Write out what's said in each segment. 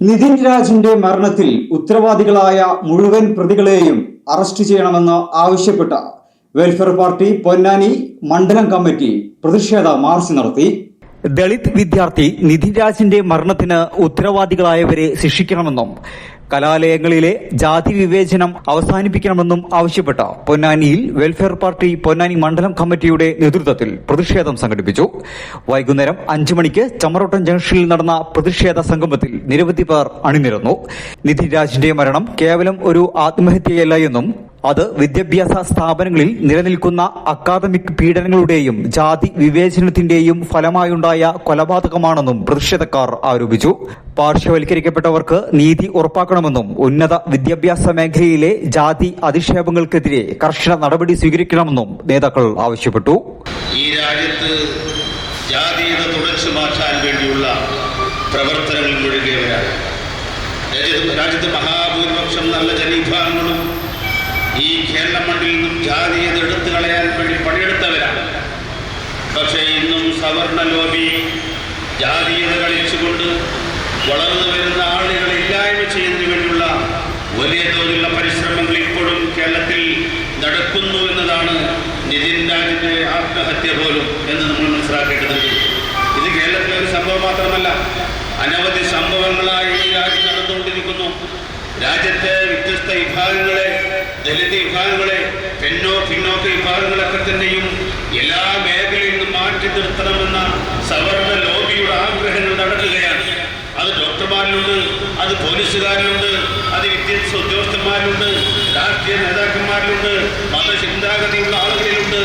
നിതിൻ രാജിന്റെ മരണത്തിൽ ഉത്തരവാദികളായ മുഴുവൻ പ്രതികളെയും അറസ്റ്റ് ചെയ്യണമെന്ന് ആവശ്യപ്പെട്ട വെൽഫെയർ പാർട്ടി പൊന്നാനി മണ്ഡലം കമ്മിറ്റി പ്രതിഷേധ മാർച്ച് നടത്തി. ദളിത് വിദ്യാർത്ഥി നിതിൻ രാജിന്റെ മരണത്തിന് ഉത്തരവാദികളായവരെ ശിക്ഷിക്കണമെന്നും കലാലയങ്ങളിലെ ജാതി വിവേചനം അവസാനിപ്പിക്കണമെന്നും ആവശ്യപ്പെട്ട് പൊന്നാനിയിൽ വെൽഫെയർ പാർട്ടി പൊന്നാനി മണ്ഡലം കമ്മിറ്റിയുടെ നേതൃത്വത്തിൽ പ്രതിഷേധം സംഘടിപ്പിച്ചു. വൈകുന്നേരം 5 മണിക്ക് ചമറോട്ടം ജംഗ്ഷനിൽ നടന്ന പ്രതിഷേധ സംഗമത്തിൽ നിരവധി പേർ അണിനിരന്നു. നിതിൻ രാജിന്റെ മരണം കേവലം ഒരു ആത്മഹത്യയല്ല എന്നും അത് വിദ്യാഭ്യാസ സ്ഥാപനങ്ങളിൽ നിലനിൽക്കുന്ന അക്കാദമിക് പീഡനങ്ങളുടെയും ജാതി വിവേചനത്തിന്റെയും ഫലമായുണ്ടായ കൊലപാതകമാണെന്നും പ്രതിഷേധക്കാർ ആരോപിച്ചു. പാർശ്വവൽക്കരിക്കപ്പെട്ടവർക്ക് നീതി ഉറപ്പാക്കണമെന്നും ഉന്നത വിദ്യാഭ്യാസ മേഖലയിലെ ജാതി അധിക്ഷേപങ്ങൾക്കെതിരെ കർശന നടപടി സ്വീകരിക്കണമെന്നും നേതാക്കൾ ആവശ്യപ്പെട്ടു. ഈ രാജ്യത്ത് ജാതീയത തുടച്ചു മാറ്റാൻ വേണ്ടിയുള്ള പ്രവർത്തനങ്ങൾ മുഴുകിയവരാണ്. രാജ്യത്ത് മഹാഭൂരിപക്ഷം നല്ല ജനവിഭാഗങ്ങളും ഈ കേരള മണ്ണിൽ നിന്നും ജാതീയത എടുത്തു കളയാൻ വേണ്ടി പണിയെടുത്തവരാണ്. പക്ഷേ ഇന്നും സവർണ ലോബി ജാതീയത കളിച്ചുകൊണ്ട് വളർന്നു വരുന്ന ആളുകളെ ഇല്ലായ്മ ചെയ്യുന്നതിന് വേണ്ടിയുള്ള വലിയ തോതിലുള്ള പരിശ്രമങ്ങൾ ഇപ്പോഴും കേരളത്തിൽ നടക്കുന്നു എന്നതാണ് നിതിൻ രാജിന്റെ ആത്മഹത്യ പോലും എന്ന് നമ്മൾ മനസ്സിലാക്കേണ്ടതുണ്ട്. ഇത് കേരളത്തിലെ ഒരു സംഭവം മാത്രമല്ല, അനവധി സംഭവങ്ങളായി ഈ രാജ്യം നടന്നുകൊണ്ടിരിക്കുന്നു. രാജ്യത്തെ വ്യത്യസ്ത വിഭാഗങ്ങളെ, ദളിത് വിഭാഗങ്ങളെ, പിന്നോക്ക വിഭാഗങ്ങളൊക്കെ തന്നെയും എല്ലാ മേഖലയിൽ നിന്നും മാറ്റി നിർത്തണമെന്ന സവർണ ലോബിയുടെ ആഗ്രഹങ്ങൾ നടക്കുകയാണ്. അത് ഡോക്ടർമാരിലുണ്ട്, അത് പോലീസുകാരിലുണ്ട്, അത് വിദ്യാഭ്യാസ ഉദ്യോഗസ്ഥന്മാരിലുണ്ട്, രാഷ്ട്രീയ നേതാക്കന്മാരിലുണ്ട്, മതചിന്താഗതിയുള്ള ആളുകളിലുണ്ട്.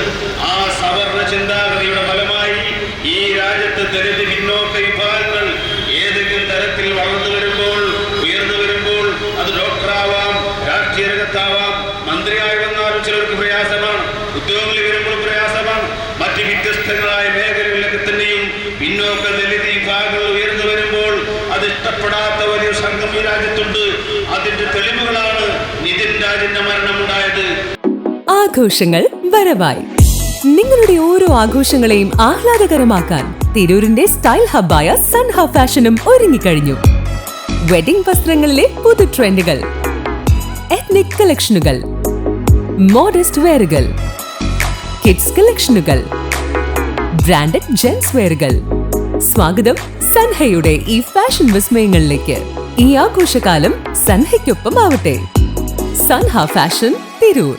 ആ സവർണ ചിന്താഗതിയുടെ ഫലമായി ഈ രാജ്യത്ത് ദളിത് പിന്നോക്ക വിഭാഗങ്ങൾ ഏതെങ്കിലും തരത്തിൽ വളർന്നു വരുമ്പോൾ, ഉയർന്നു വരുമ്പോൾ, അത് ഡോക്ടറാവാം, രാഷ്ട്രീയ രംഗത്താവാം, മന്ത്രിയായി വന്നാലും ചിലർക്ക് പ്രയാസമാണ്, ഉദ്യോഗങ്ങളിൽ വരുമ്പോൾ പ്രയാസമാണ്. മറ്റ് വ്യത്യസ്തങ്ങളായ മേഖലകളിലൊക്കെ തന്നെയും പിന്നോക്ക ദളിത് വിഭാഗങ്ങൾ ഉയർന്നു വരുമ്പോൾ അത് ഇഷ്ടപ്പെടാത്ത വലിയ സംഘം ഈ രാജ്യത്തുണ്ട്. അതിന്റെ തെളിവുകളാണ് നിതിൻ രാജിന്റെ മരണമുണ്ടായത്. ആഘോഷങ്ങൾ വരവായി. നിങ്ങളുടെ ഓരോ ആഘോഷങ്ങളെയും ആഹ്ലാദകരമാക്കാൻ തിരൂരിന്റെ സ്റ്റൈൽ ഹബ്ബായ സൻഹ ഫാഷനും ഒരുങ്ങിക്കഴിഞ്ഞു. വെഡിംഗ് വസ്ത്രങ്ങളിലെ പുതു ട്രെൻഡുകൾ, എത്നിക് കളക്ഷനുകൾ, മോഡസ്റ്റ് വെയറുകൾ, കിഡ്സ് കളക്ഷനുകൾ, ബ്രാൻഡഡ് ജെൻസ് വെയറുകൾ. സ്വാഗതം സൻഹയുടെ ഈ ഫാഷൻ വിസ്മയങ്ങളിലേക്ക്. ഈ ആഘോഷകാലം സൻഹയ്ക്കൊപ്പം ആവട്ടെ. സൻഹ ഫാഷൻ തിരൂർ.